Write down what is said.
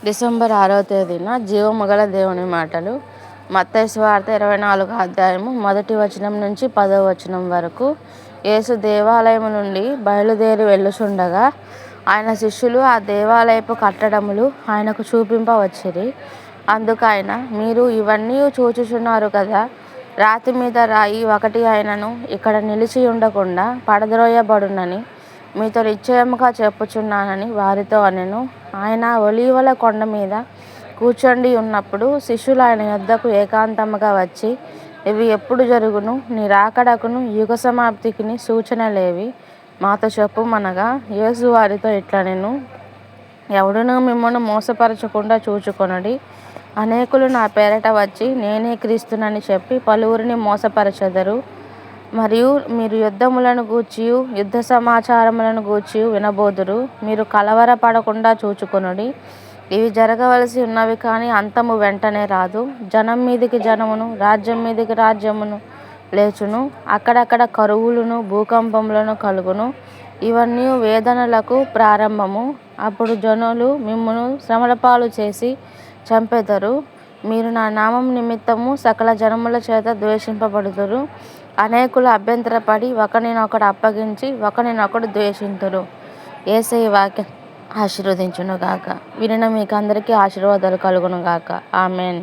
December 6వ తేదీన జీవముగల దేవుని మాటలు. మత్తయి సువార్త 24వ అధ్యాయము 1వ వచనం నుంచి 10వ వచనం వరకు. యేసు దేవాలయము నుండి బయలుదేరి వెళ్ళుచుండగా ఆయన శిష్యులు ఆ దేవాలయపు కట్టడములు ఆయనకు చూపింపవచ్చిరి. అందుకు ఆయన, మీరు ఇవన్నీ చూచుచున్నారు కదా, రాతి మీద రాయి ఒకటి అయినను ఇక్కడ నిలిచి ఉండకుండా పడద్రోయబడునని మీతో నిశ్చయముగా చెప్పుచున్నానని వారితో అనెను. ఆయన ఒలీవల కొండ మీద కూర్చుండి ఉన్నప్పుడు శిష్యులు ఆయన యొద్దకు ఏకాంతముగా వచ్చి, ఇవి ఎప్పుడు జరుగును? నీ రాకడకును యుగ సమాప్తికిని సూచనలేవి? మాతో చెప్పుమనగా, యేసు వారితో ఇట్లనెను, ఎవడునూ మిమ్మును మోసపరచకుండా చూచుకొనుడి. అనేకులు నా పేరట వచ్చి నేనే క్రీస్తునని చెప్పి పలువురిని మోసపరచెదరు. మరియు మీరు యుద్ధములను గూర్చియు యుద్ధ సమాచారములను గూర్చియు వినబోదురు. మీరు కలవరపడకుండా చూచుకొనుడి. ఇవి జరగవలసి ఉన్నవి కానీ అంతము వెంటనే రాదు. జనం మీదికి జనమును, రాజ్యం మీదికి రాజ్యమును లేచును. అక్కడక్కడ కరువులను, భూకంపములను కలుగును. ఇవన్నీ వేదనలకు ప్రారంభము. అప్పుడు జనులు మిమ్మును శ్రమలపాలు చేసి చంపెదరు. మీరు నా నామం నిమిత్తము సకల జనముల చేత ద్వేషింపబడుదురు. అనేకులు అభ్యంతరపడి ఒకనినొకడు అప్పగించి ఒకనినొకడు ద్వేషింతురు. యేసయ్య వాక్యం ఆశీర్వదించునుగాక. వినిన మీకందరికీ ఆశీర్వాదాలు కలుగునుగాక. ఆమెన్.